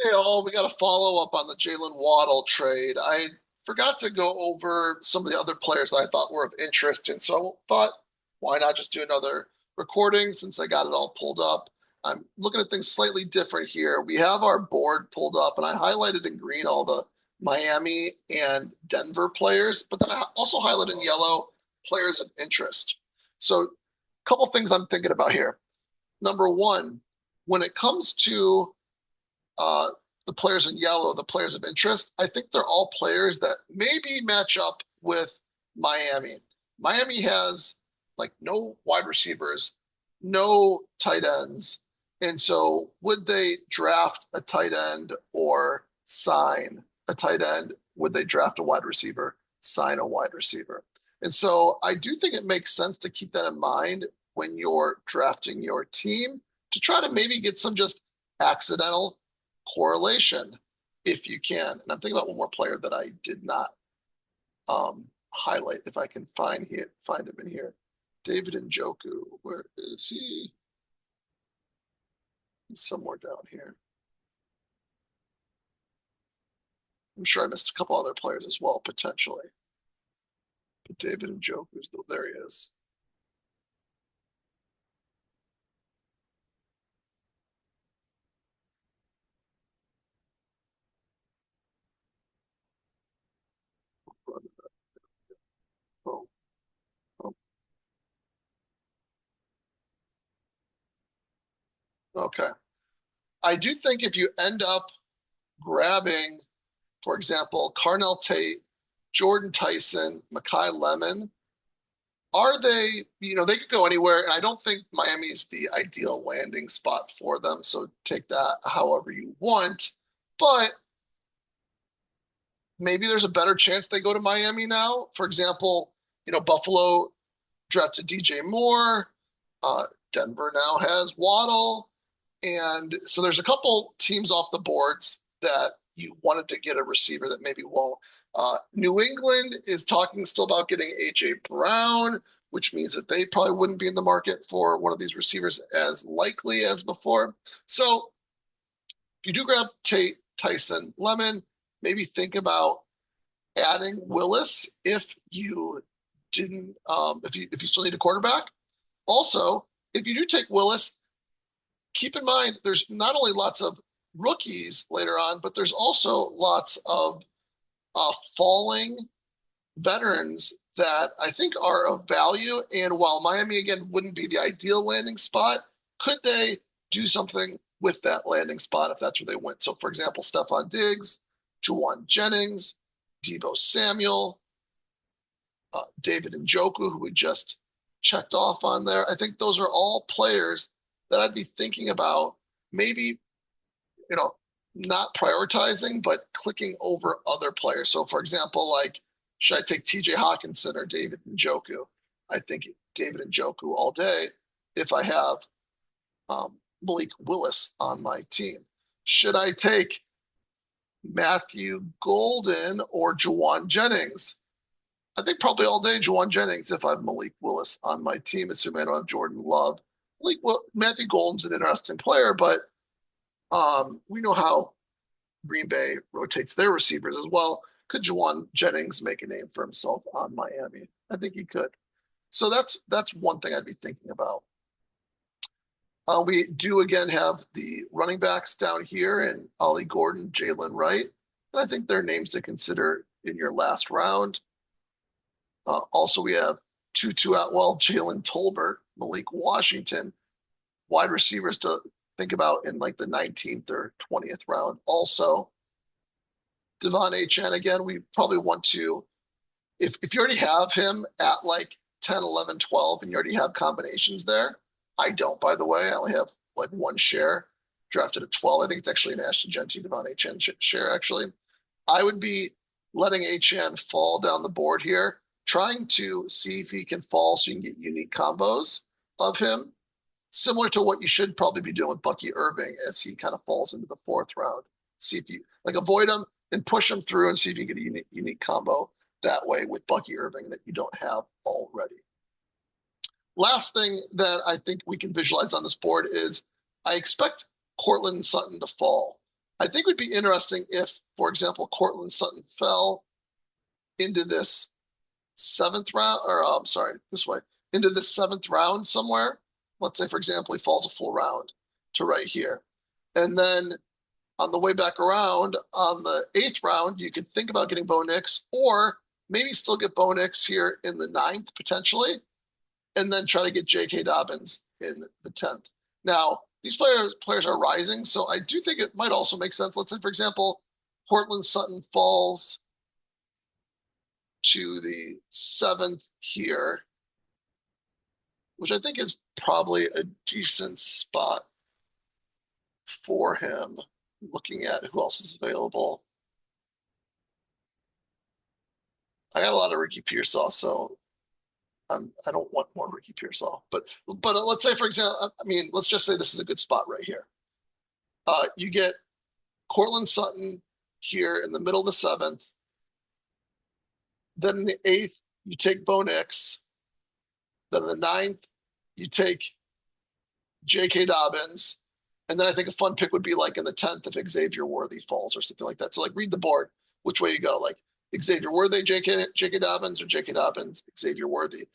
Hey, all, we got a follow up on the Jaylen Waddle trade. I forgot to go over some of the other players that I thought were of interest, and so I thought, why not just do another recording since I got it all pulled up? I'm looking at things slightly different here. We have our board pulled up, and I highlighted in green all the Miami and Denver players, but then I also highlighted in yellow players of interest. So, a couple things I'm thinking about here. Number one, when it comes to uh, the players in yellow, the players of interest, I think they're all players that maybe match up with Miami. Miami has like no wide receivers, no tight ends. And so would they draft a tight end or sign a tight end? Would they draft a wide receiver, sign a wide receiver? And so I do think it makes sense to keep that in mind when you're drafting your team to try to maybe get some just accidental correlation if you can. And I'm thinking about one more player that I did not highlight. If I can find him in here, David Njoku. Where is he? He's somewhere down here. I'm sure I missed a couple other players as well potentially. But David Njoku's there he is. Oh, oh, okay. I do think if you end up grabbing, for example, Carnell Tate, Jordan Tyson, Makai Lemon, are they, they could go anywhere. And I don't think Miami is the ideal landing spot for them. So take that however you want. But maybe there's a better chance they go to Miami now. For example, Buffalo drafted DJ Moore. Denver now has Waddle. And so there's a couple teams off the boards that you wanted to get a receiver that maybe won't. New England is talking still about getting AJ Brown, which means that they probably wouldn't be in the market for one of these receivers as likely as before. So if you do grab Tate, Tyson, Lemon, maybe think about adding Willis if you didn't, if you still need a quarterback. Also, if you do take Willis, keep in mind there's not only lots of rookies later on, but there's also lots of falling veterans that I think are of value. And while Miami, again, wouldn't be the ideal landing spot, could they do something with that landing spot if that's where they went? So, for example, Stephon Diggs, Juwan Jennings, Deebo Samuel, David Njoku, who we just checked off on there. I think those are all players that I'd be thinking about maybe, you know, not prioritizing, but clicking over other players. So, for example, like, should I take TJ Hawkinson or David Njoku? I think David Njoku all day if I have Malik Willis on my team. Should I take Matthew Golden or Juwan Jennings? I think probably all day Juwan Jennings if I have Malik Willis on my team, assuming I don't have Jordan Love. Matthew Golden's an interesting player, but we know how Green Bay rotates their receivers as well. Could Juwan Jennings make a name for himself on Miami? I think he could. So that's one thing I'd be thinking about. We do again have the running backs down here and Ollie Gordon, Jaylen Wright. And I think they're names to consider in your last round. Also, we have Tutu Atwell, Jalen Tolbert, Malik Washington, wide receivers to think about in like the 19th or 20th round. Also, Devon Achane, again, we probably want to, if you already have him at like 10, 11, 12, and you already have combinations there. I don't, by the way. I only have like one share drafted at 12. I think it's actually an Ashton Genty Devon Achane share, actually. I would be letting Achane fall down the board here, trying to see if he can fall so you can get unique combos of him, similar to what you should probably be doing with Bucky Irving as he kind of falls into the fourth round. See if you like avoid him and push him through and see if you can get a unique combo that way with Bucky Irving that you don't have already. Last thing that I think we can visualize on this board is I expect Cortland Sutton to fall. I think would be interesting if, for example, Cortland Sutton fell into this seventh round, or I'm sorry, this way, into the seventh round somewhere. Let's say, for example, he falls a full round to right here. And then on the way back around on the eighth round, you could think about getting Bo Nix, or maybe still get Bo Nix here in the ninth potentially, and then try to get J.K. Dobbins in the 10th. Now, these players are rising, so I do think it might also make sense. Let's say, for example, Cortland Sutton falls to the seventh here, which I think is probably a decent spot for him. Looking at who else is available, I got a lot of Ricky Pearsall, so I don't want more Ricky Pearsall. But let's say, for example, I mean, let's just say this is a good spot right here. You get Cortland Sutton here in the middle of the seventh. Then in the eighth, you take Bo Nix. Then in the ninth, you take J.K. Dobbins. And then I think a fun pick would be like in the 10th if Xavier Worthy falls or something like that. So like read the board, which way you go. Like Xavier Worthy, J.K. Dobbins, or J.K. Dobbins, Xavier Worthy.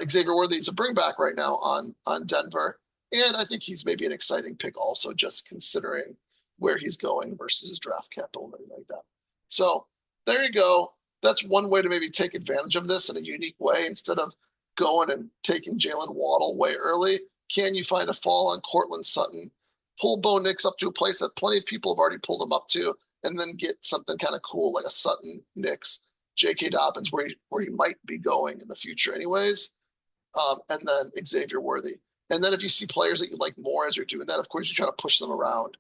Xavier Worthy is a bring back right now on Denver. And I think he's maybe an exciting pick also, just considering where he's going versus his draft capital and everything like that. So there you go. That's one way to maybe take advantage of this in a unique way. Instead of going and taking Jaylen Waddle way early, can you find a fall on Cortland Sutton, pull Bo Nix up to a place that plenty of people have already pulled him up to, and then get something kind of cool like a Sutton, Nix, J.K. Dobbins, where he might be going in the future anyways, and then Xavier Worthy. And then if you see players that you like more as you're doing that, of course, you try to push them around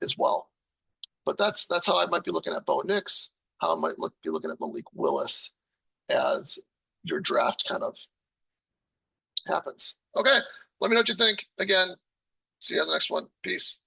as well. But that's how I might be looking at Bo Nix, how I might be looking at Malik Willis as your draft kind of happens. Okay, let me know what you think. Again, see you on the next one. Peace.